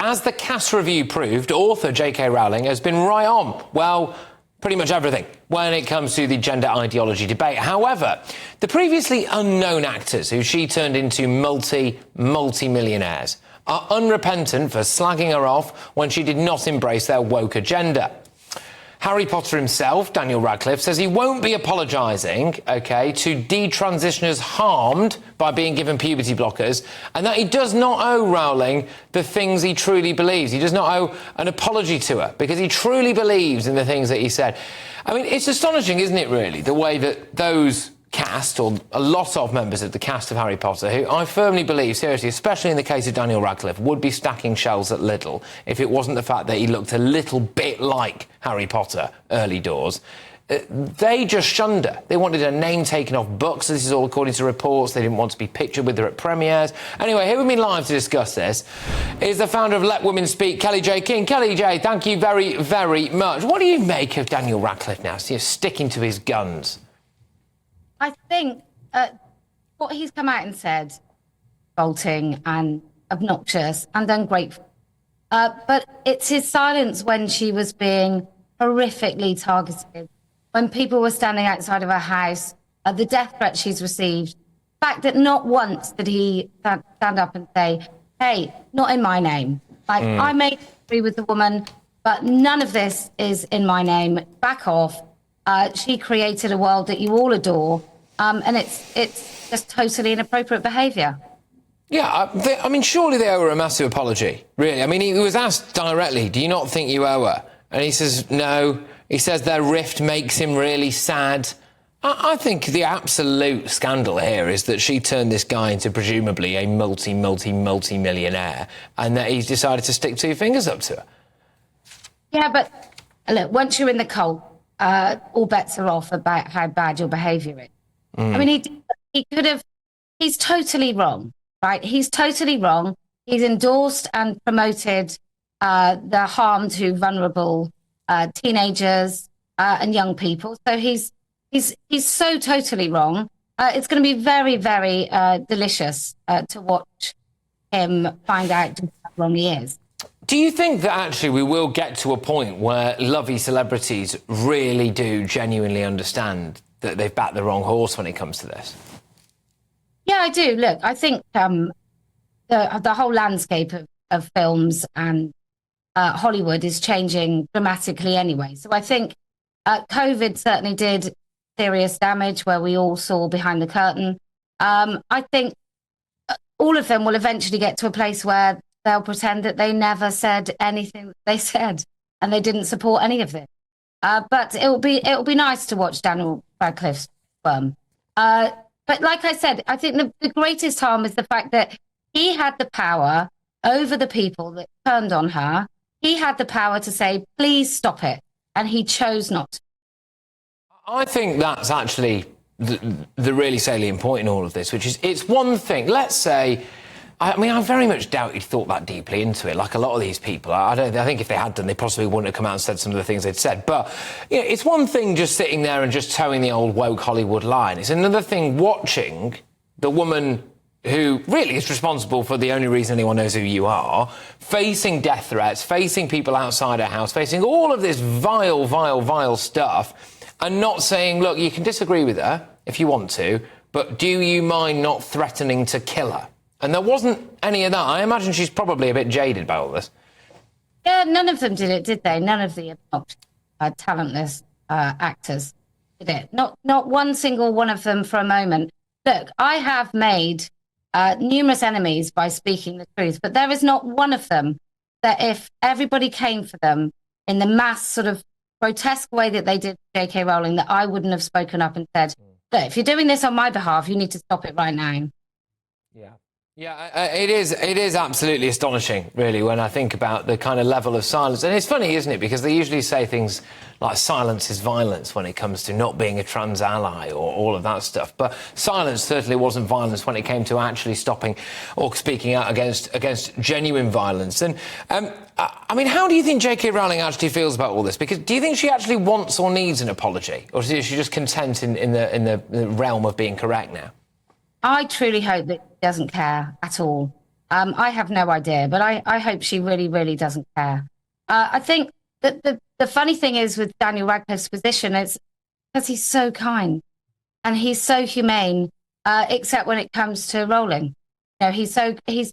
As the cast review proved, author JK Rowling has been right on, well, pretty much everything when it comes to the gender ideology debate. However, the previously unknown actors who she turned into multi-millionaires are unrepentant for slagging her off when she did not embrace their woke agenda. Harry Potter himself, Daniel Radcliffe, says he won't be apologising, to detransitioners harmed by being given puberty blockers, and that he does not owe Rowling the things he truly believes. He does not owe an apology to her because he truly believes in the things that he said. I mean, it's astonishing, isn't it, really, the way that those cast, or a lot of members of the cast of Harry Potter, who I firmly believe, seriously, especially in the case of Daniel Radcliffe, would be stacking shelves at Lidl if it wasn't the fact that he looked a little bit like Harry Potter early doors. They just shunned her. They wanted her name taken off books. This is all according to reports. They didn't want to be pictured with her at premieres. Anyway, here with me live to discuss this is the founder of Let Women Speak, Kellie-Jay Keen. Kellie-Jay, thank you very, very much. What do you make of Daniel Radcliffe now, sticking to his guns? I think what he's come out and said, revolting and obnoxious and ungrateful. But it's his silence when she was being horrifically targeted, when people were standing outside of her house, the death threat she's received. The fact that not once did he stand up and say, hey, not in my name. I may agree with the woman, but none of this is in my name. Back off. She created a world that you all adore, and it's just totally inappropriate behaviour. Yeah, I mean, surely they owe her a massive apology, really. I mean, he was asked directly, do you not think you owe her? And he says, no. He says their rift makes him really sad. I think the absolute scandal here is that she turned this guy into presumably a multi-millionaire, and that he's decided to stick two fingers up to her. Yeah, but look, once you're in the cult, all bets are off about how bad your behaviour is. I mean, he could have... He's totally wrong, right? He's totally wrong. He's endorsed and promoted the harm to vulnerable teenagers and young people. So he's so totally wrong. It's going to be very, very delicious to watch him find out just how wrong he is. Do you think that actually we will get to a point where lovey celebrities really do genuinely understand that they've backed the wrong horse when it comes to this? Yeah, I do. Look, I think the whole landscape of films and Hollywood is changing dramatically anyway. So I think COVID certainly did serious damage where we all saw behind the curtain. I think all of them will eventually get to a place where they'll pretend that they never said anything that they said and they didn't support any of this. But it'll be nice to watch Daniel Radcliffe's firm. But like I said, I think the greatest harm is the fact that he had the power over the people that turned on her. He had the power to say, please stop it. And he chose not to. I think that's actually the really salient point in all of this, which is it's one thing. Let's say, I mean, I very much doubt he'd thought that deeply into it, like a lot of these people. I think if they had done, they possibly wouldn't have come out and said some of the things they'd said. But you know, it's one thing just sitting there and just towing the old woke Hollywood line. It's another thing watching the woman who really is responsible for the only reason anyone knows who you are, facing death threats, facing people outside her house, facing all of this vile stuff, and not saying, look, you can disagree with her if you want to, but do you mind not threatening to kill her? And there wasn't any of that. I imagine she's probably a bit jaded by all this. Yeah, none of them did it, did they? None of the talentless actors did it. Not one single one of them for a moment. Look, I have made numerous enemies by speaking the truth, but there is not one of them that if everybody came for them in the mass sort of grotesque way that they did JK Rowling, that I wouldn't have spoken up and said, look, if you're doing this on my behalf, you need to stop it right now. Yeah, it is absolutely astonishing, really, when I think about the kind of level of silence. And it's funny, isn't it? Because they usually say things like silence is violence when it comes to not being a trans ally or all of that stuff. But silence certainly wasn't violence when it came to actually stopping or speaking out against genuine violence. And, I mean, how do you think JK Rowling actually feels about all this? Because do you think she actually wants or needs an apology? Or is she just content in the realm of being correct now? I truly hope that he doesn't care at all. I have no idea, but I hope she really, really doesn't care. I think that the funny thing is with Daniel Radcliffe's position is because he's so kind and he's so humane, except when it comes to Rowling. You know, he's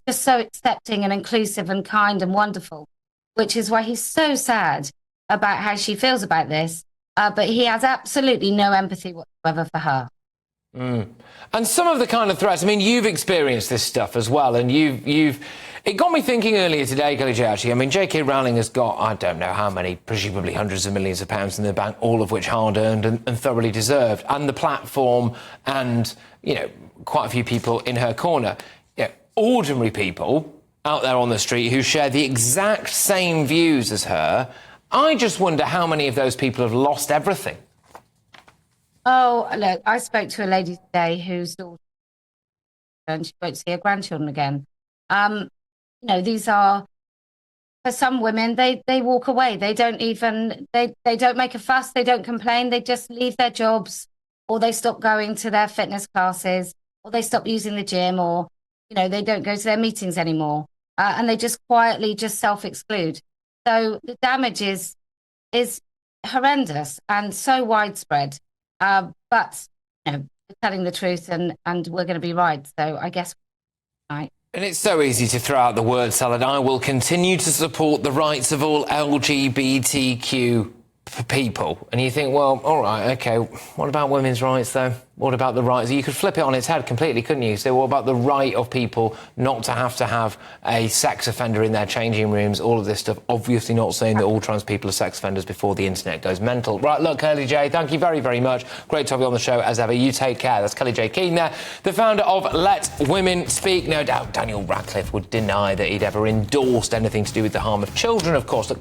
just so accepting and inclusive and kind and wonderful, which is why he's so sad about how she feels about this. But he has absolutely no empathy whatsoever for her. And some of the kind of threats, I mean, you've experienced this stuff as well, and it got me thinking earlier today, Kellie-Jay, actually. I mean, JK Rowling has got, I don't know how many, presumably hundreds of millions of pounds in the bank, all of which hard-earned and thoroughly deserved, and the platform and, you know, quite a few people in her corner. You know, ordinary people out there on the street who share the exact same views as her. I just wonder how many of those people have lost everything. Oh, look, I spoke to a lady today whose daughter, and she won't see her grandchildren again. You know, these are, for some women, they walk away. They don't even, they don't make a fuss. They don't complain. They just leave their jobs, or they stop going to their fitness classes, or they stop using the gym, or, you know, they don't go to their meetings anymore. And they just quietly just self-exclude. So the damage is horrendous and so widespread. But, you know, we're telling the truth and we're going to be right. So I guess, right. And it's so easy to throw out the word salad. I will continue to support the rights of all LGBTQ people. And you think, well, all right, OK, what about women's rights, though? What about the rights? You could flip it on its head completely, couldn't you? So what about the right of people not to have a sex offender in their changing rooms, all of this stuff? Obviously not saying that all trans people are sex offenders before the internet goes mental. Right, look, Kellie-Jay, thank you very, very much. Great to have you on the show, as ever. You take care. That's Kellie-Jay Keen there, the founder of Let Women Speak. No doubt Daniel Radcliffe would deny that he'd ever endorsed anything to do with the harm of children, of course. Look,